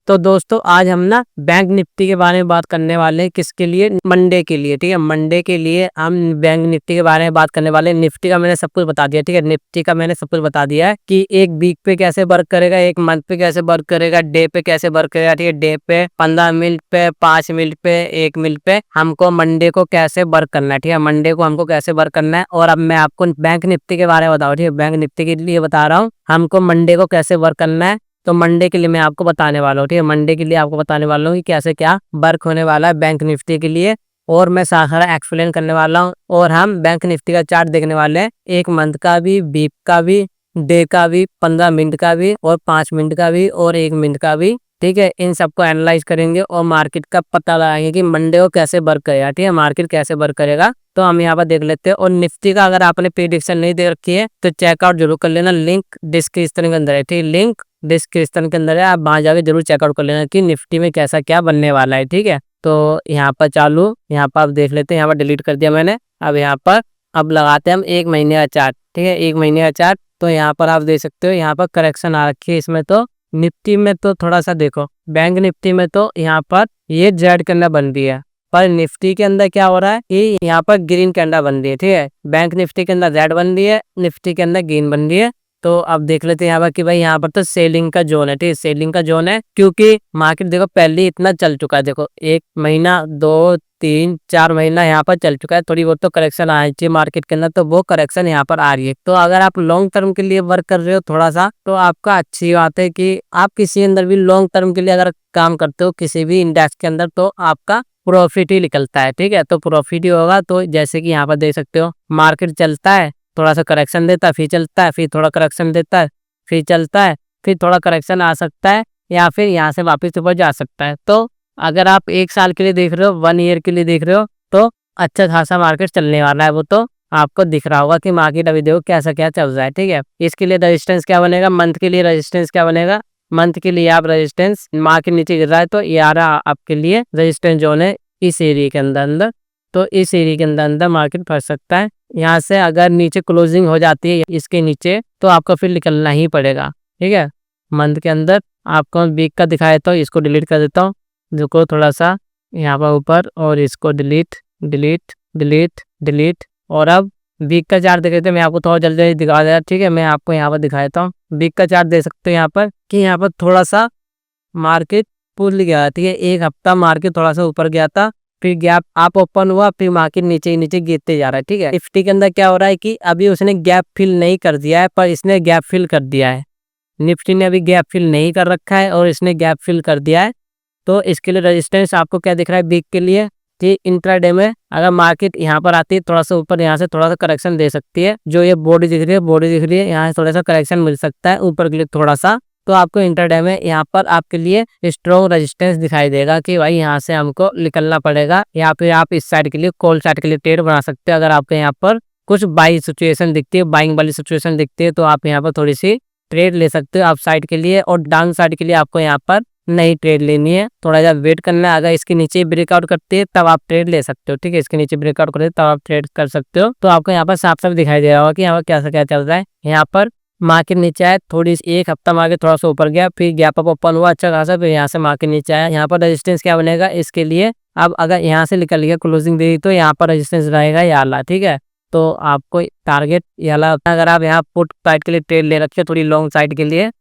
तो दोस्तों आज हम ना बैंक निफ्टी के बारे में बात करने वाले हैं। किसके लिए? मंडे के लिए। ठीक है, मंडे के लिए हम बैंक निफ्टी के बारे में बात करने वाले हैं। निफ्टी का मैंने सब कुछ बता दिया। ठीक है, निफ्टी का मैंने सब कुछ बता दिया है कि एक वीक पे कैसे वर्क करेगा, एक मंथ पे कैसे वर्क करेगा, डे पे कैसे वर्क करेगा। ठीक है, डे पे 15 मिनट पे, 5 मिनट पे, 1 मिनट पे हमको मंडे को कैसे वर्क करना है। ठीक है, मंडे को हमको कैसे वर्क करना है। और अब मैं आपको बैंक निफ्टी के बारे में बताऊँ। ठीक है, बैंक निफ्टी के लिए बता रहा हूँ हमको मंडे को कैसे वर्क करना है। तो मंडे के लिए मैं आपको बताने वाला हूँ। ठीक है, मंडे के लिए आपको बताने वाला हूँ कि कैसे क्या वर्क होने वाला है बैंक निफ्टी के लिए। और मैं सारा एक्सप्लेन करने वाला हूँ। और हम बैंक निफ्टी का चार्ट देखने वाले हैं, 1 मंथ का भी, वीक का भी, डे का भी, 15 मिनट का भी, और 5 मिनट का भी, और 1 मिनट का भी। ठीक है, इन सबको एनालाइज करेंगे और मार्केट का पता लगाएंगे कि मंडे को कैसे वर्क करेगा। ठीक है, मार्केट कैसे वर्क करेगा तो हम यहाँ पर देख लेते हैं। और निफ्टी का अगर आपने प्रेडिक्शन नहीं दे रखी है तो चेकआउट जरूर कर लेना, लिंक डिस्क्रिप्शन के अंदर है। ठीक है, लिंक डिस्क्रिप्शन के अंदर है, आप वहां जाके जरूर चेकआउट कर लेना कि निफ्टी में कैसा क्या बनने वाला है। ठीक है, तो यहाँ पर चालू, यहाँ पर आप देख लेते हैं, यहाँ पर डिलीट कर दिया मैंने। अब यहाँ पर अब लगाते हैं हम 1 महीने का चार्ट। ठीक है, 1 महीने का चार्ट। तो यहाँ पर आप देख सकते हो, यहाँ पर करेक्शन आ रखी है इसमें। तो निफ्टी में तो थोड़ा सा देखो, बैंक निफ्टी में तो यहाँ पर ये जेड कैंडल बन रही है, पर निफ्टी के अंदर क्या हो रहा है कि यहाँ पर ग्रीन कैंडल बन रही है। ठीक है, बैंक निफ्टी के अंदर रेड बन रही है, निफ्टी के अंदर ग्रीन बन रही है। तो अब देख लेते हैं यहाँ पर कि भाई यहाँ पर तो सेलिंग का जोन है। ठीक है, सेलिंग का जोन है क्योंकि मार्केट देखो पहले ही इतना चल चुका है। देखो 1 महीना, 2, 3, 4 महीना यहाँ पर चल चुका है। थोड़ी बहुत तो करेक्शन आनी चाहिए मार्केट के अंदर, तो वो करेक्शन यहाँ पर आ रही है। तो अगर आप लॉन्ग टर्म के लिए वर्क कर रहे हो थोड़ा सा, तो आपका अच्छी बात है कि आप किसी अंदर भी लॉन्ग टर्म के लिए अगर काम करते हो किसी भी इंडेक्स के अंदर, तो आपका प्रॉफिट ही निकलता है। ठीक है, तो प्रॉफिट ही होगा। तो जैसे कि यहाँ पर देख सकते हो, मार्केट चलता है, थोड़ा सा करेक्शन देता है, फिर चलता है, फिर थोड़ा करेक्शन देता है, फिर चलता है, फिर थोड़ा करेक्शन आ सकता है, या फिर यहाँ से वापस ऊपर जा सकता है। तो अगर आप 1 साल के लिए देख रहे हो, 1 ईयर के लिए देख रहे हो, तो अच्छा खासा मार्केट चलने वाला है। वो तो आपको दिख रहा होगा कि मार्केट अभी देखो कैसा क्या चल रहा है। ठीक है, इसके लिए रजिस्टेंस क्या बनेगा, मंथ के लिए रजिस्टेंस क्या बनेगा, मंथ के लिए आप रजिस्टेंस, मार्केट नीचे गिर रहा है तो ये आ रहा आपके लिए रजिस्टेंस जोन है इस एरिया के अंदर अंदर। तो इस एरिया के अंदर अंदर मार्केट फंस सकता है। यहाँ से अगर नीचे क्लोजिंग हो जाती है इसके नीचे, तो आपको फिर निकलना ही पड़ेगा। ठीक है, मंथ के अंदर आपको वीक का दिखाया, तो इसको डिलीट कर देता हूँ, रुको थोड़ा सा यहाँ पर ऊपर, और इसको डिलीट डिलीट डिलीट डिलीट। और अब वीक का चार्ट देख लेते हैं, मैं आपको थोड़ा जल्दी जल्दी दिखा देता। ठीक है, मैं आपको यहाँ पर दिखा देता हूँ, वीक का चार्ट देख सकते हो यहाँ पर कि यहाँ पर थोड़ा सा मार्केट पुल गया। ठीक है, 1 हफ्ता मार्केट थोड़ा सा ऊपर गया था, फिर गैप आप ओपन हुआ, फिर मार्केट नीचे ही नीचे गिरते जा रहा है। ठीक है, निफ्टी के अंदर क्या हो रहा है कि अभी उसने गैप फिल नहीं कर दिया है, पर इसने गैप फिल कर दिया है। निफ्टी ने अभी गैप फिल नहीं कर रखा है और इसने गैप फिल कर दिया है। तो इसके लिए रेजिस्टेंस आपको क्या दिख रहा है वीक के लिए कि इंट्राडे में अगर मार्केट यहाँ पर आती है थोड़ा सा ऊपर, यहाँ से थोड़ा सा करेक्शन दे सकती है। जो ये बॉडी दिख रही है, बॉडी दिख रही है, यहाँ से थोड़ा सा करेक्शन मिल सकता है ऊपर के लिए थोड़ा सा। तो आपको इंट्राडे में यहाँ पर आपके लिए स्ट्रॉन्ग रेजिस्टेंस दिखाई देगा कि भाई यहाँ से हमको निकलना पड़ेगा, या फिर आप इस साइड के लिए कॉल साइड के लिए ट्रेड बना सकते हैं। अगर आपके यहाँ पर कुछ बाई सिचुएशन दिखती है, बाइंग वाली सिचुएशन दिखती है, तो आप यहाँ पर थोड़ी सी ट्रेड ले सकते हो आप साइड के लिए। और डाउन साइड के लिए आपको यहाँ पर नहीं ट्रेड लेनी है, थोड़ा सा वेट करना है। अगर इसके नीचे ब्रेकआउट करते हैं तब आप ट्रेड ले सकते हो। ठीक है, इसके नीचे ब्रेकआउट करते तब आप ट्रेड कर सकते हो। तो आपको यहाँ पर साफ साफ दिखाई दे रहा होगा कि यहाँ पर कैसा क्या चल रहा है। यहाँ पर मार्केट नीचे आया, थोड़ी 1 हफ्ता मार्केट थोड़ा सा ऊपर गया, फिर गैप अप ओपन हुआ अच्छा खासा, फिर यहाँ से मार्केट नीचे आया। यहाँ पर रेजिस्टेंस क्या बनेगा इसके लिए, अब अगर यहाँ से निकल गया क्लोजिंग दे दी तो यहाँ पर रेजिस्टेंस रहेगा ये वाला। ठीक है, तो आपको टारगेट ये वाला, अगर आप यहाँ पुट साइड के लिए ट्रेड ले रखे थोड़ी लॉन्ग साइड के लिए,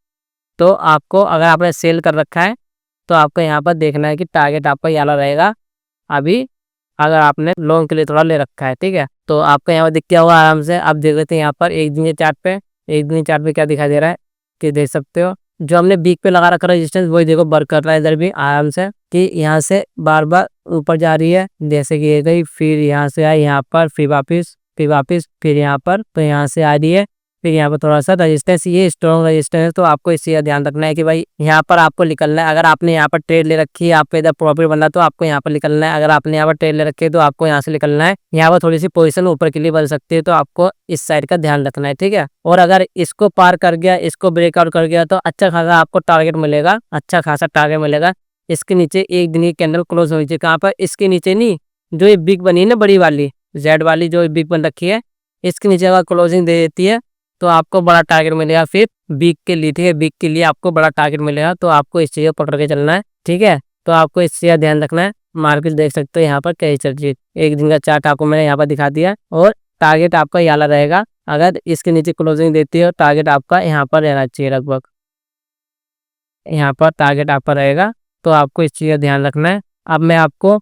तो आपको अगर आपने सेल कर रखा है तो आपको यहाँ पर देखना है कि टारगेट आपका ये वाला रहेगा अभी, अगर आपने लॉन्ग के लिए थोड़ा ले रखा है। ठीक है, तो आपको यहाँ पर दिख गया होगा आराम से। अब देख लेते हैं यहाँ पर एक दिन के चार्ट पे, एक दिन चार्ट पे क्या दिखाई दे रहा है कि देख सकते हो जो हमने वीक पे लगा रखा रेजिस्टेंस वही देखो वर्क कर रहा है इधर भी आराम से, कि यहाँ से बार बार ऊपर जा रही है, जैसे कि ये गई, फिर यहाँ से आई यहाँ पर, फिर वापस, फिर वापस, फिर यहाँ पर, तो यहाँ से आ रही है, फिर यहाँ पर थोड़ा सा रेजिस्टेंस, ये स्ट्रॉन्ग रेजिस्टेंस है। तो आपको इसी का ध्यान रखना है कि भाई यहाँ पर आपको निकलना है। अगर आपने यहाँ पर ट्रेड ले रखी है, आपको इधर प्रॉफिट बनना है, तो आपको यहाँ पर निकलना है। अगर आपने यहाँ पर ट्रेड ले रखी है तो आपको यहाँ से निकलना है। यहाँ पर थोड़ी सी पोजीशन ऊपर के लिए बन सकती है, तो आपको इस साइड का ध्यान रखना है। ठीक है, और अगर इसको पार कर गया, इसको ब्रेकआउट कर गया, तो अच्छा खासा आपको टारगेट मिलेगा, अच्छा खासा टारगेट मिलेगा। इसके नीचे एक दिन की कैंडल क्लोज हुई थी, कहाँ पर, इसके नीचे नहीं, जो ये बिग बनी है ना बड़ी वाली जेड वाली जो बिग बन रखी है, इसके नीचे अगर क्लोजिंग दे देती है तो आपको बड़ा टारगेट मिलेगा। फिर वीक के लिए, ठीक है, वीक के लिए आपको बड़ा टारगेट मिलेगा, तो आपको इस चीज़ को पकड़ के चलना है, ठीक है। तो आपको इस चीज़ का ध्यान रखना है। मार्केट देख सकते हो यहाँ पर कैसे चल रही है, एक दिन का चार्ट आपको मैंने यहाँ पर दिखा दिया, और टारगेट आपका ये वाला रहेगा। अगर इसके नीचे क्लोजिंग देती है, टारगेट आपका यहाँ पर रहना चाहिए, लगभग यहाँ पर टारगेट आपका रहेगा। तो आपको इस चीज़ का ध्यान रखना है। अब मैं आपको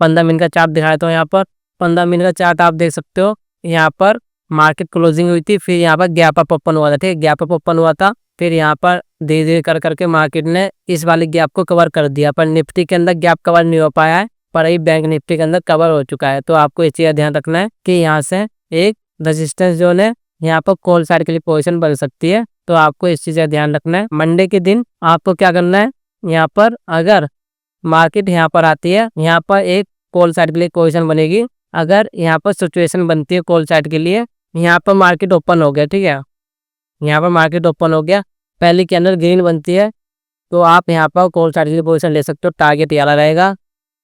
15 मिनट का चार्ट दिखाता हूँ। यहाँ पर 15 मिनट का चार्ट आप देख सकते हो। यहाँ पर मार्केट क्लोजिंग हुई थी, फिर यहाँ पर गैप अप ओपन हुआ था, ठीक है, गैप अप ओपन हुआ था। फिर यहाँ पर धीरे धीरे कर करके मार्केट ने इस वाले गैप को कवर कर दिया, पर निफ्टी के अंदर गैप कवर नहीं हो पाया है, पर अभी बैंक निफ्टी के अंदर कवर हो चुका है। तो आपको इस चीज़ का ध्यान रखना है कि यहाँ से एक रेजिस्टेंस जोन है, यहाँ पर कॉल साइड के लिए पोजीशन बन सकती है। तो आपको इस चीज़ का ध्यान रखना है। मंडे के दिन आपको क्या करना है, यहाँ पर अगर मार्केट यहाँ पर आती है, यहाँ पर एक कॉल साइड के लिए पोजीशन बनेगी। अगर यहाँ पर सिचुएशन बनती है कॉल साइड के लिए, यहाँ पर मार्केट ओपन हो गया, ठीक है, यहाँ पर मार्केट ओपन हो गया, पहले कैंडल ग्रीन बनती है, तो आप यहाँ पर कॉल साइड के लिए पोजीशन ले सकते हो। टारगेट ये वाला रहेगा।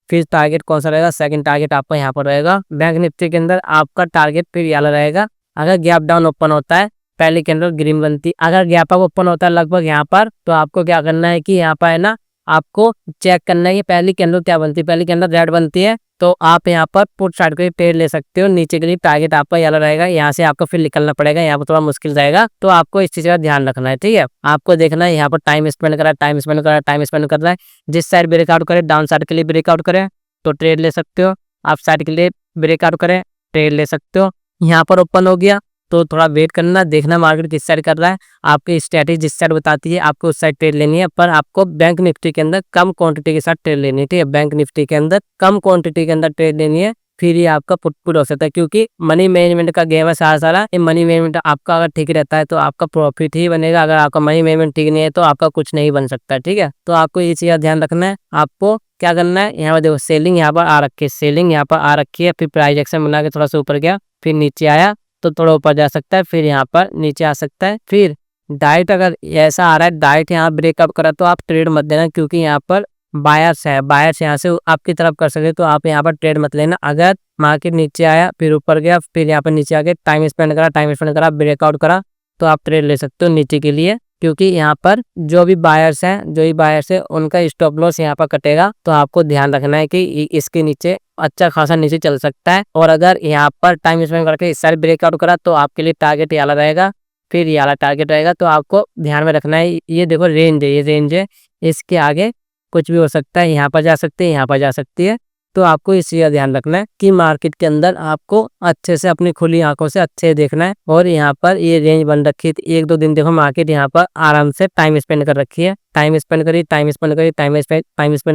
फिर टारगेट कौन सा रहेगा, सेकंड टारगेट आपका यहाँ पर रहेगा। बैंक निफ्टी के अंदर आपका टारगेट फिर ये वाला रहेगा। अगर गैप डाउन ओपन होता है, पहले कैंडल ग्रीन बनती, अगर गैप अप ओपन होता है लगभग यहाँ पर, तो आपको क्या करना है कि यहाँ पर है ना, आपको चेक करना है कि पहली कैंडल क्या बनती है। पहली कैंडल रेड बनती है, तो आप यहाँ पर पुट साइड के लिए ट्रेड ले सकते हो। नीचे के लिए टारगेट आपका ये वाला रहेगा। यहाँ से आपको फिर निकलना पड़ेगा, यहाँ पर थोड़ा मुश्किल जाएगा। तो आपको इस चीज़ का ध्यान रखना है, ठीक है। आपको देखना है यहाँ पर टाइम स्पेंड कर रहा है, टाइम स्पेंड कर रहा है, टाइम स्पेंड कर रहा है। जिस साइड ब्रेकआउट करे, डाउन साइड के लिए ब्रेकआउट करे तो ट्रेड ले सकते हो, आप साइड के लिए ब्रेकआउट करें ट्रेड ले सकते हो। यहाँ पर ओपन हो गया तो थोड़ा वेट करना, देखना मार्केट किस साइड कर रहा है। आपकी स्ट्रैटेजी जिस साइड बताती है आपको उस साइड ट्रेड लेनी है, पर आपको बैंक निफ्टी के अंदर कम क्वांटिटी के साथ ट्रेड लेनी है, ठीक है। बैंक निफ्टी के अंदर कम क्वांटिटी के अंदर ट्रेड लेनी है, फिर ये आपका पुट हो सकता है, क्योंकि मनी मैनेजमेंट का गेम है सारा। ये मनी मैनेजमेंट आपका अगर ठीक रहता है तो आपका प्रॉफिट ही बनेगा, अगर आपका मनी मैनेजमेंट ठीक नहीं है तो आपका कुछ नहीं बन सकता, ठीक है। तो आपको ये चीज़ का ध्यान रखना है। आपको क्या करना है, यहाँ पर देखो सेलिंग यहाँ पर आ रखी है, सेलिंग यहाँ पर आ रखी है, फिर प्राइस एक्शन बना के थोड़ा सा ऊपर गया, फिर नीचे आया तो थोड़ा ऊपर जा सकता है, फिर यहाँ पर नीचे आ सकता है। फिर डाइट अगर ऐसा आ रहा है, डाइट यहाँ ब्रेकअप करा तो आप ट्रेड मत देना, क्योंकि यहाँ पर बायर्स है, बायर्स यहाँ से आपकी तरफ कर सकते, तो आप यहाँ पर ट्रेड मत लेना। अगर मार्केट नीचे आया, फिर ऊपर गया, फिर यहाँ पर नीचे आ गया, टाइम स्पेंड करा, ब्रेकआउट करा, तो आप ट्रेड ले सकते हो नीचे के लिए, क्योंकि यहाँ पर जो भी बायर्स है उनका स्टॉप लॉस यहाँ पर कटेगा। तो आपको ध्यान रखना है कि इसके नीचे अच्छा खासा नीचे चल सकता है, और अगर यहाँ पर टाइम स्पेंड करके इस साइड ब्रेकआउट करा तो आपके लिए टारगेट ये वाला रहेगा, फिर ये वाला टारगेट रहेगा। तो आपको ध्यान में रखना है, ये देखो रेंज है, ये रेंज है, इसके आगे कुछ भी हो सकता है, यहाँ पर जा सकते हैं, यहाँ पर जा सकती है। तो आपको इस चीज़ का ध्यान रखना है कि मार्केट के अंदर आपको अच्छे से अपनी खुली आंखों से अच्छे देखना है। और यहाँ पर ये रेंज बन रखी थी, 1-2 दिन देखो मार्केट यहाँ पर आराम से टाइम स्पेंड कर रखी है, टाइम स्पेंड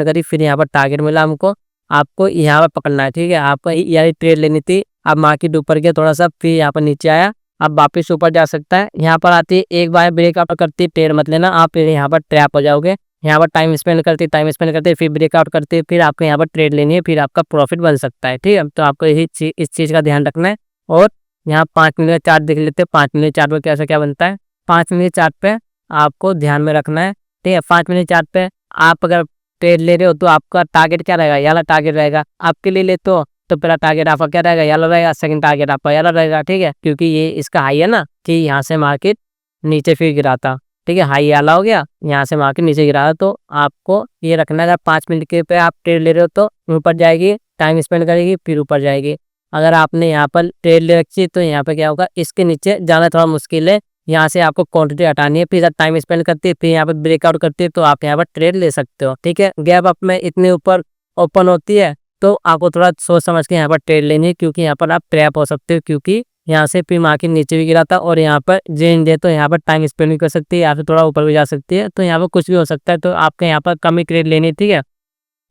करी, फिर यहाँ पर टारगेट मिला हमको, आपको यहाँ पर पकड़ना है, ठीक है। आपको यही ट्रेड लेनी थी। अब मार्केट ऊपर गया थोड़ा सा, फिर यहाँ पर नीचे आया, अब वापस ऊपर जा सकता है। यहाँ पर आती है, एक बार ब्रेकआउट करती है, ट्रेड मत लेना, आप फिर यहाँ पर ट्रैप हो जाओगे। यहाँ पर टाइम स्पेंड करते फिर ब्रेकआउट करते, फिर आपको यहाँ पर ट्रेड लेनी है, फिर आपका प्रॉफिट बन सकता है, ठीक है। तो आपको इस चीज़ का ध्यान रखना है। और यहाँ 5 मिनट का चार्ट देख लेते हैं, 5 मिनट चार्ट पर कैसा क्या बनता है। 5 मिनट चार्ट पे आपको ध्यान में रखना है, ठीक है। 5 मिनट चार्ट पे आप अगर ट्रेड ले रहे हो तो आपका टारगेट क्या रहेगा, याला टारगेट रहेगा। आपके लिए लेते हो तो पहला टारगेट आपका क्या रहेगा, याला रहेगा, सेकंड टारगेट आपका याला रहेगा, ठीक है। क्योंकि ये इसका हाई है ना, कि यहाँ से मार्केट नीचे फिर गिरा था, ठीक है, हाई याला हो गया, यहाँ से मार्केट नीचे गिरा था। तो आपको ये रखना है, अगर 5 मिनट के पे आप ट्रेड ले रहे हो तो ऊपर जाएगी, टाइम स्पेंड करेगी, फिर ऊपर जाएगी। अगर आपने यहाँ पर ट्रेड ले रखी है तो यहाँ पे क्या होगा, इसके नीचे जाना थोड़ा मुश्किल है, यहाँ से आपको क्वांटिटी हटानी है, फिर टाइम स्पेंड करती है, फिर यहाँ पर ब्रेकआउट करती है, तो आप यहाँ पर ट्रेड ले सकते हो, ठीक है। गैप अप में इतने ऊपर ओपन होती है तो आपको थोड़ा सोच समझ के यहाँ पर ट्रेड लेनी है, क्योंकि यहाँ पर आप ट्रैप हो सकते हो, क्योंकि यहाँ से फिर मार्केट नीचे भी गिरा था, और यहाँ पर रेंज है तो यहाँ पर टाइम स्पेंड भी कर सकती है, या फिर थोड़ा ऊपर भी जा सकती है, तो यहाँ पर कुछ भी हो सकता है। तो आपके यहाँ पर कम ही ट्रेड लेनी, ठीक है।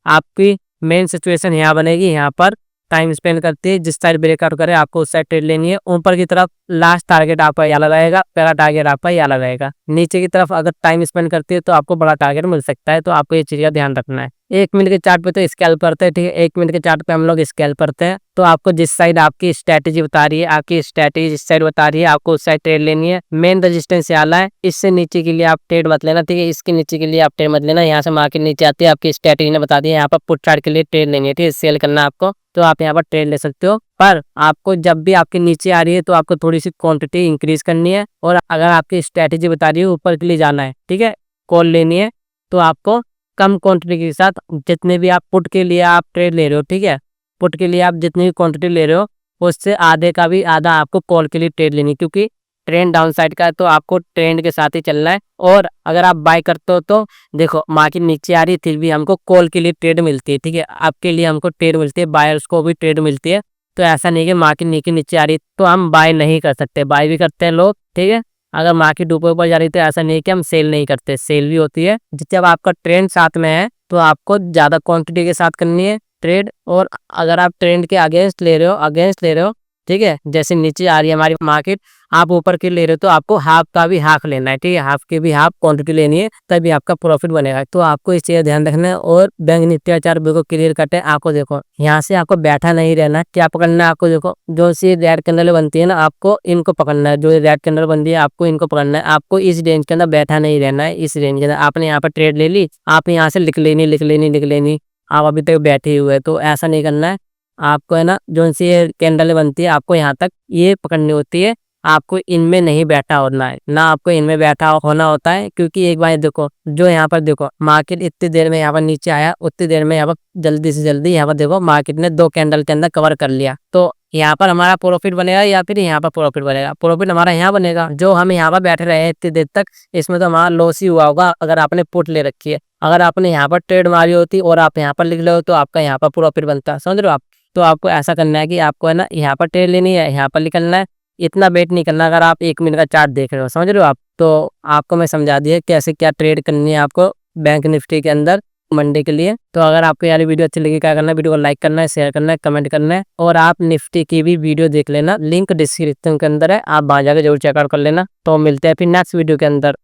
आपकी मेन सिचुएशन यहाँ बनेगी, यहाँ पर टाइम स्पेंड करती है, जिस साइड ब्रेकआउट करे आपको उस साइड ट्रेड लेनी है। ऊपर की तरफ लास्ट टारगेट आपका याला रहेगा, पहला टारगेट आपका याला रहेगा। नीचे की तरफ अगर टाइम स्पेंड करती है तो आपको बड़ा टारगेट मिल सकता है। तो आपको ये चीज़ का ध्यान रखना है। 1 मिनट के चार्ट पे तो स्कैल्प करते हैं, ठीक है। 1 मिनट के चार्ट पे हम लोग स्कैल्प करते हैं। तो आपको जिस साइड आपकी स्ट्रैटेजी बता रही है, आपकी स्ट्रैटेजी जिस साइड बता रही है, आपको उस साइड ट्रेड लेनी है। मेन रेजिस्टेंस ये वाला है, इससे नीचे के लिए आप ट्रेड मत लेना, ठीक है। इसके नीचे के लिए आप ट्रेड मत लेना। यहाँ से मार्केट नीचे आती है, आपकी स्ट्रैटेजी ने बता दिया यहाँ पर पुट चार्ट के लिए ट्रेड लेनी है, ठीक है। सेल करना है आपको, तो आप यहाँ पर ट्रेड ले सकते हो। पर आपको जब भी आपके नीचे आ रही है तो आपको थोड़ी सी क्वांटिटी इंक्रीज करनी है, और अगर आपकी स्ट्रैटेजी बता रही है ऊपर के लिए जाना है, ठीक है, कॉल लेनी है, तो आपको कम क्वांटिटी के साथ जितने भी आप पुट के लिए आप ट्रेड ले रहे हो, ठीक है, पुट के लिए आप जितनी भी क्वांटिटी ले रहे हो उससे आधे का भी आधा आपको कॉल के लिए ट्रेड लेनी, क्योंकि ट्रेंड डाउन साइड का है तो आपको ट्रेंड के साथ ही चलना है। और अगर आप बाय करते हो तो देखो मार्केट नीचे आ रही है फिर भी हमको कॉल के लिए ट्रेड मिलती है, ठीक है। आपके लिए हमको ट्रेड मिलती है, बायर्स को भी ट्रेड मिलती है। तो ऐसा नहीं कि मार्केट नीचे आ रही है तो हम बाय नहीं कर सकते, बाय भी करते हैं लोग, ठीक है। अगर मार्केट ऊपर ऊपर जा रही है तो ऐसा नहीं कि हम सेल नहीं करते, सेल भी होती है। जब आपका ट्रेंड साथ में है तो आपको ज़्यादा क्वांटिटी के साथ करनी है ट्रेड। और अगर आप ट्रेंड के अगेंस्ट ले रहे हो, ठीक है, जैसे नीचे आ रही है हमारी मार्केट, आप ऊपर के ले रहे हो तो आपको हाफ का भी हाफ लेना है, ठीक है। हाफ की भी हाफ क्वांटिटी लेनी है, तभी आपका प्रॉफिट बनेगा। तो आपको इस चीज़ ध्यान रखना है। और बैंक निफ्टी का चार्ट बिल्कुल क्लियर कट है। आपको देखो यहाँ से आपको बैठा नहीं रहना, क्या पकड़ना है आपको, देखो जो सी रेड कैंडल बनती है ना, आपको इनको पकड़ना है। जो रेड कैंडल बनती है आपको इनको पकड़ना है। आपको इस रेंज के अंदर बैठा नहीं रहना है। इस रेंज के अंदर आपने यहाँ पर ट्रेड ले ली, आप यहाँ से लिख लेनी, आप अभी तक बैठे हुए, तो ऐसा नहीं करना है। आपको है ना जो सी कैंडल बनती है आपको यहाँ तक ये पकड़नी होती है। आपको इनमें नहीं बैठा होना है, ना आपको इनमें बैठा होना होता है। क्योंकि एक बार देखो जो यहाँ पर देखो मार्केट इतनी देर में यहाँ पर नीचे आया, उतनी देर में यहाँ पर जल्दी से जल्दी यहाँ पर देखो मार्केट ने 2 कैंडल के अंदर कवर कर लिया। तो यहाँ पर हमारा प्रॉफिट बनेगा या फिर यहाँ पर प्रॉफिट बनेगा? प्रॉफिट हमारा यहाँ बनेगा। जो हम यहाँ पर बैठे रहे इतनी देर तक, इसमें तो हमारा लॉस ही हुआ होगा अगर आपने पुट ले रखी है। अगर आपने यहाँ पर ट्रेड मारी होती और आप यहाँ पर लिख रहे हो तो आपका यहाँ पर प्रॉफिट बनता, समझ रहे हो आप। तो आपको ऐसा करना है कि आपको है ना यहाँ पर ट्रेड लेनी है, यहाँ पर निकलना है, इतना वेट नहीं करना। अगर आप 1 मिनट का चार्ट देख रहे हो, समझ रहे हो आप, तो आपको मैं समझा दिया कैसे क्या ट्रेड करनी है आपको बैंक निफ्टी के अंदर मंडे के लिए। तो अगर आपको यार वीडियो अच्छी लगी, क्या करना है, वीडियो को लाइक करना है, शेयर करना है, कमेंट करना है। और आप निफ्टी की भी वीडियो देख लेना, लिंक डिस्क्रिप्शन के अंदर है, आप वहाँ जाकर जरूर चेकआउट कर लेना। तो मिलते हैं फिर नेक्स्ट वीडियो के अंदर।